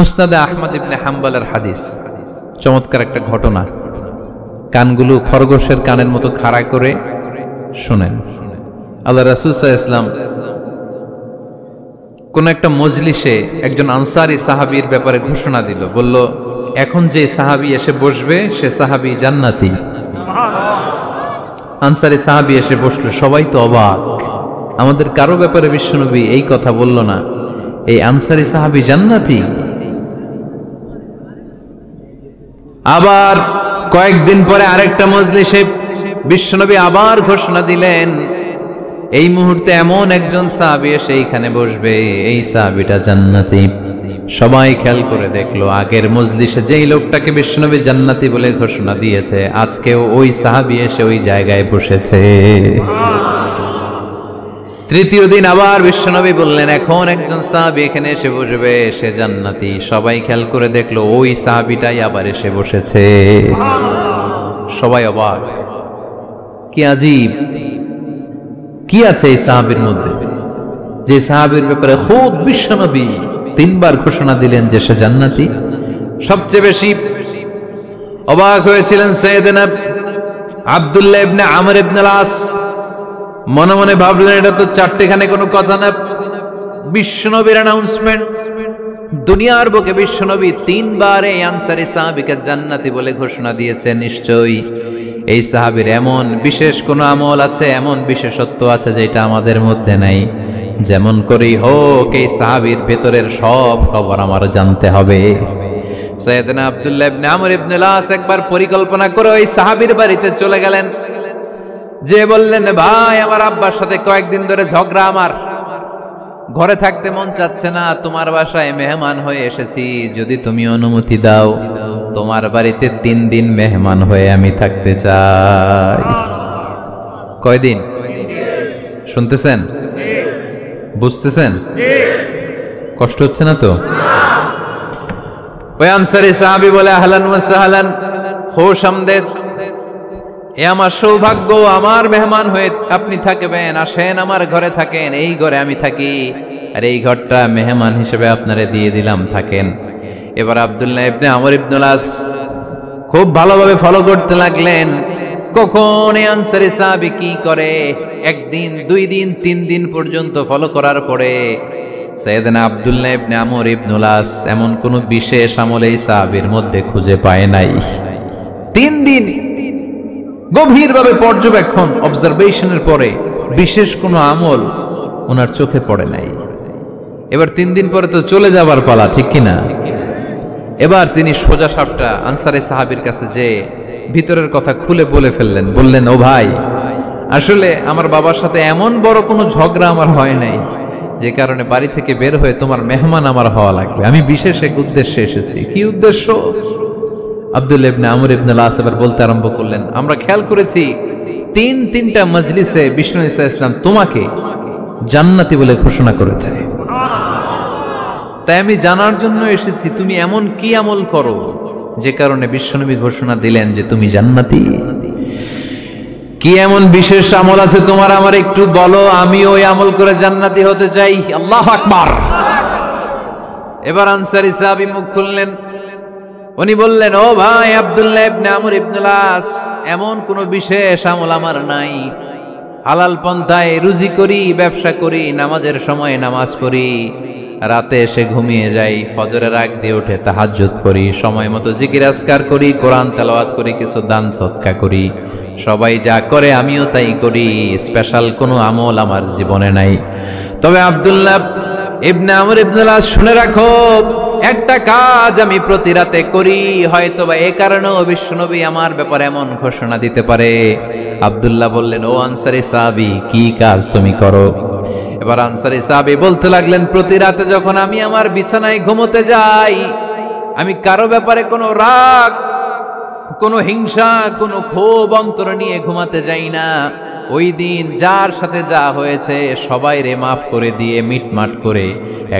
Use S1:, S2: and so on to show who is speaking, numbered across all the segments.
S1: মুসনাদে আহমদ ইবনে হাম্বলের হাদিস, চমৎকার একটা ঘটনা। কানগুলো খরগোশের কানের মতো খাড়া করে শুনেন। আল্লাহ রাসূল সাল্লাল্লাহু আলাইহি ওয়াসাল্লাম কোন একটা মজলিসে একজন আনসারী সাহাবীর ব্যাপারে ঘোষণা দিল, বলল, এখন যে সাহাবী এসে বসবে সে সাহাবী জান্নাতি। আনসারী সাহাবী এসে বসলো, সবাই তো অবাক, আমাদের কারো ব্যাপারে বিশ্বনবী এই কথা বলল না, এই আনসারী সাহাবী জান্নাতি। আবার কয়েকদিন পরে আরেকটা মজলিসে বিশ্বনবী আবার ঘোষণা দিলেন, এই মুহূর্তে এমন একজন সাহাবী এসে এইখানে বসবে, এই সাহাবীটা জান্নাতি। সবাই খেয়াল করে দেখলো, আগের মজলিসে যেই লোকটাকে বিশ্বনবী জান্নাতি বলে ঘোষণা দিয়েছে, আজকেও ওই সাহাবী এসে ওই জায়গায় বসেছে। তৃতীয় দিন আবার বিশ্বনবী বললেন, এখন একজন সাহাবী এখানে এসে বসবে, সে জান্নাতি। সবাই খেয়াল করে দেখলো, ওই সাহাবীটাই আবার এসে বসেছে। সবাই অবাক, কি আজীব, কি আছে এই সাহাবীর মধ্যে, যে সাহাবীর ব্যাপারে খুব বিশ্বনবী তিনবার ঘোষণা দিলেন যে সে জান্নাতি। সবচেয়ে বেশি অবাক হয়েছিলেন সাইয়েদনা আব্দুল্লাহ ইবনে আমর ইবনে আল-আস। মনে মনে ভাবলেন, এটা তো চারটেখানে কোনো কথা না, বিশ্বনবীর অ্যানাউন্সমেন্ট। দুনিয়ার বুকে বিশ্বনবী তিনবার এই আনসারী সাহাবীকে জান্নাতি বলে ঘোষণা দিয়েছে, নিশ্চয়ই এই সাহাবীর এমন বিশেষ কোনো আমল আছে, এমন বিশেষত্ব আছে যেটা আমাদের মধ্যে নাই। যেমন করেই হোক এই সাহাবীর ভেতরের সব খবর আমার জানতে হবে। সাইয়েদনা আব্দুল্লাহ ইবনে আমর ইবনে আল-আস একবার পরিকল্পনা করে ওই সাহাবীর বাড়িতে চলে গেলেন, যে বললেন, ভাই, আমার আব্বার সাথে কয়েকদিন ধরে ঝগড়া, আমার ঘরে থাকতে মন চাচ্ছে না, তোমার বাসায় মেহমান হয়ে এসেছি, যদি তুমি অনুমতি দাও তোমার বাড়িতে 3 দিন মেহমান হয়ে আমি থাকতে চাই। কয়দিন? শুনতেছেন? বুঝতেছেন? কষ্ট হচ্ছে না তো? ওই আনসারী সাহাবী বলে, আহলান ওয়া সাহলান, খুশ আমদেদ, এ আমার সৌভাগ্য, আমার মেহমান হয়ে আপনি থাকবেন, আসেন আমার ঘরে থাকেন, এই ঘরে আমি থাকি, আর এই ঘরটা মেহমান হিসেবে আপনারে দিয়ে দিলাম, থাকেন। এবার আব্দুল্লাহ ইবনে আমর ইবনে আল-আস খুব ভালোভাবে ফলো করতে লাগলেন, কখন এই আনসারী সাহাবী কি করে। 1 দিন, 2 দিন, 3 দিন পর্যন্ত ফলো করার পরে সাইয়েদনা আব্দুল্লাহ ইবনে আমর ইবনে আল-আস এমন কোন বিশেষ আমল এই সাহাবীর মধ্যে খুঁজে পায় নাই। 3 দিন গভীরভাবে পর্যবেক্ষণ, অবজারভেশনের পরে বিশেষ কোনো আমল ওনার চোখে পড়ে নাই। এবার 3 দিন পরে তো চলে যাবার পালা, ঠিক কিনা? এবার তিনি সোজা সাপটা আনসারী সাহাবীর কাছে যে ভিতরের কথা খুলে বলে ফেললেন, বললেন, ও ভাই, আসলে আমার বাবার সাথে এমন বড় কোনো ঝগড়া আমার হয় নাই যে কারণে বাড়ি থেকে বের হয়ে তোমার মেহমান আমার হওয়া লাগবে, আমি বিশেষ এক উদ্দেশ্যে এসেছি। কি উদ্দেশ্য? আব্দুল্লাহ ইবনে আমর ইবনে আল-আস এবার বলতে আরম্ভ করলেন, আমরা খেয়াল করেছি 3টা মজলিসে বিষ্ণু ঈসা আলাইহিস সালাম তোমাকে জান্নাতি বলে ঘোষণা করেছে, তাই আমি জানার জন্য এসেছি তুমি এমন কি আমল করো যে কারণে বিশ্বনবী ঘোষণা দিলেন যে তুমি জান্নাতি। কি এমন বিশেষ আমল আছে তোমার, আমার একটু বলো, আমি ওই আমল করে জান্নাতি হতে চাই। আল্লাহু আকবার। এবার আনসারী সাহাবী মুখ খুললেন, উনি বললেন, ও ভাই আব্দুল্লাহ ইবনে আমর ইবনে আল-আস, এমন কোনো বিশেষ আমল আমার নাই, হালাল পন্থায় রুজি করি, ব্যবসা করি, নামাজের সময় নামাজ পড়ি, রাতে এসে ঘুমিয়ে যাই, ফজরের আগ দিয়ে উঠে তাহাজ্জুদ করি, সময় মতো জিকির আজকার করি, কোরআন তেলাওয়াত করি, কিছু দান সদকা করি, সবাই যা করে আমিও তাই করি, স্পেশাল কোনো আমল আমার জীবনে নাই। তবে আব্দুল্লাহ ইবনে আমর ইবনে আল-আস, শুনে রাখো, একটা কাজ আমি প্রতি রাতে করি, হয়তোবা এই কারণেও বিশ্বনবী আমার ব্যাপারে এমন ঘোষণা দিতে পারে। আব্দুল্লাহ বললেন, ও আনসারী সাহাবী, কি কাজ তুমি করো? এবার আনসারী সাহাবী বলতে লাগলেন, প্রতি রাতে যখন আমি আমার বিছানায় ঘুমোতে যাই, আমি কারো ব্যাপারে কোনো রাগ, কোনো হিংসা, কোনো ক্ষোভ অন্তরে নিয়ে ঘুমাতে যাই না। ওই দিন যার সাথে যা হয়েছে সবাই রে মাফ করে দিয়ে মিটমাট করে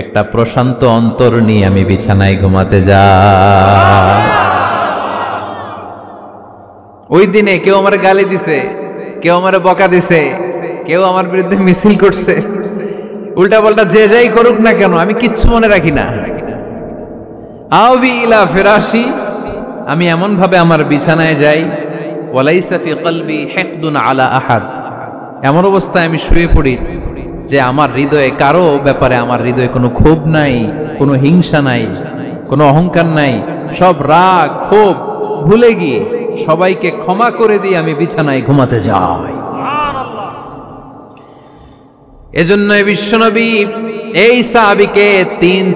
S1: একটা প্রশান্ত অন্তর নিয়ে আমি বিছানায় ঘুমাতে যাই। ওই দিনে কেউ আমার গালি দিছে, কেউ আমার বকা দিছে, কেউ আমার বিরুদ্ধে মিছিল করছে, উল্টা পাল্টা যে যাই করুক না কেন, আমি কিচ্ছু মনে রাখি না। আওবি ইলা ফিরাশি, আমি এমন ভাবে আমার বিছানায় যাই, ওয়ালাইসা ফি কলবি হিকদুন আলা আহাদ, এমন অবস্থায় আমি শুয়ে পড়ি যে আমার হৃদয়ে কারো ব্যাপারে আমার হৃদয়ে কোনো ক্ষোভ নাই, কোনো হিংসা নাই, কোনো অহংকার নাই, সব রাগ ক্ষোভ ভুলে গিয়ে সবাইকে ক্ষমা করে দিয়ে আমি বিছানায় ঘুমাতে যাই। এজন্য বিশ্বনবী এই সাহাবীকে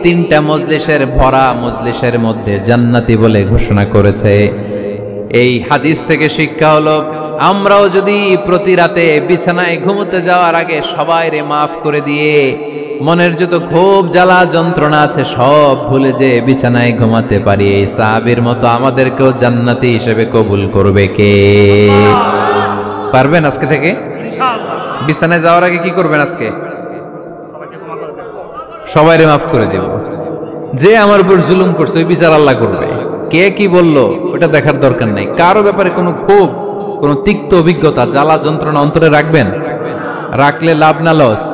S1: তিনটা মজলিসের ভরা মজলিসের মধ্যে জান্নাতি বলে ঘোষণা করেছে। এই হাদিস থেকে শিক্ষা হলো, আমরাও যদি প্রতি রাতে বিছানায় ঘুমোতে যাওয়ার আগে সবাইরে মাফ করে দিয়ে মনের যত ক্ষোভ জ্বালা যন্ত্রণা আছে সব ভুলে যে বিছানায় ঘুমাতে পারি, এই সাহাবীর মতো আমাদেরকেও জান্নাতি হিসেবে কবুল করবে কে? পারবেন আজকে থেকে? বিছানায় যাওয়ার আগে কি করবেন? আজকে সবাইরে মাফ করে দেব। যে আমার উপর জুলুম করছে ওই বিচার আল্লাহ করবে। কে কি বললো ওটা দেখার দরকার নাই। কারো ব্যাপারে কোনো ক্ষোভ, কোনো তিক্ত অভিজ্ঞতা, জ্বালা যন্ত্রণা অন্তরে রাখবেন? রাখলে লাভ না লস?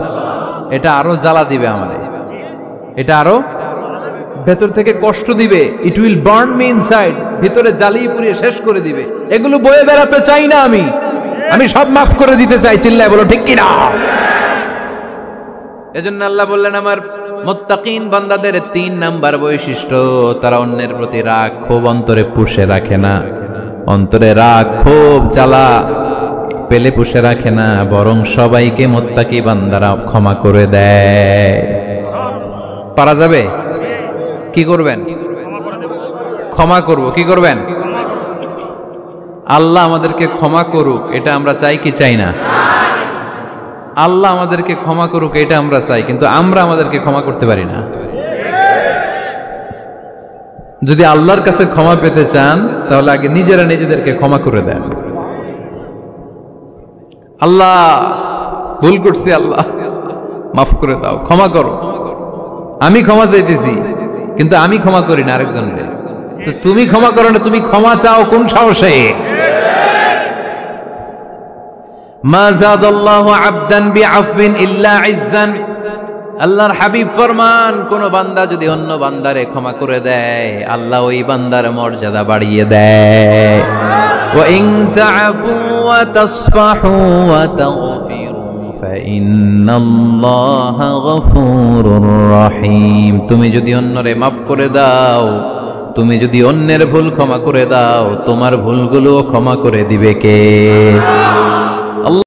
S1: এটা আরো জ্বালা দিবে আমারে, এটা আরো ভেতর থেকে কষ্ট দিবে। It will burn me inside, ভিতরে জ্বালিয়ে পুড়িয়ে শেষ করে দিবে। এগুলো বয়ে বেড়াতে চাই না আমি সব মাফ করে দিতে চাই। চিল্লায় বলো ঠিক কিনা? এজন্য আল্লাহ বললেন, আমার মুত্তাকিন বান্দাদের 3 নাম্বার বৈশিষ্ট্য, তারা অন্যের প্রতি রাগ ক্ষোভ অন্তরে পুষে রাখে না। অন্তরে রাগ ক্ষোভ জ্বালা পেলে পুষে রাখে না, বরং সবাইকে মুত্তাকি বান্দারা ক্ষমা করে দেয়। পারা যাবে? কি করবেন? ক্ষমা করব। কি করবেন? আল্লাহ আমাদেরকে ক্ষমা করুক, এটা আমরা চাই কি চাই না? আল্লাহ আমাদেরকে ক্ষমা করুক এটা আমরা চাই, কিন্তু আমরা আমাদেরকে ক্ষমা করতে পারি না। যদি আল্লাহর কাছে ক্ষমা পেতে চান তাহলে আগে নিজেরা নিজেদেরকে ক্ষমা করে দেন। আল্লাহ ভুল করছি, আল্লাহ মাফ করে দাও, ক্ষমা করো। আমি ক্ষমা চাইতেছি কিন্তু আমি ক্ষমা করি না আরেকজনকে। তো তুমি ক্ষমা করো না, তুমি ক্ষমা চাও কোন সাহসে? মা যাদাল্লাহু আবদান বিআফবিন ইল্লা ইজ্জান। আল্লাহর হাবিব ফরমান, কোন বান্দা যদি অন্য বান্দারে ক্ষমা করে দেয় আল্লাহ ওই বান্দার মর্যাদা বাড়িয়ে দেয়। ওয়া ইন তা'ফু ওয়া তাসফাহু ওয়া তাগফিরু ফাইন্নাল্লাহা গফুরুর রহিম। তুমি যদি অন্যরে মাফ করে দাও, তুমি যদি অন্যের ভুল ক্ষমা করে দাও, তোমার ভুলগুলো ক্ষমা করে দিবে কে?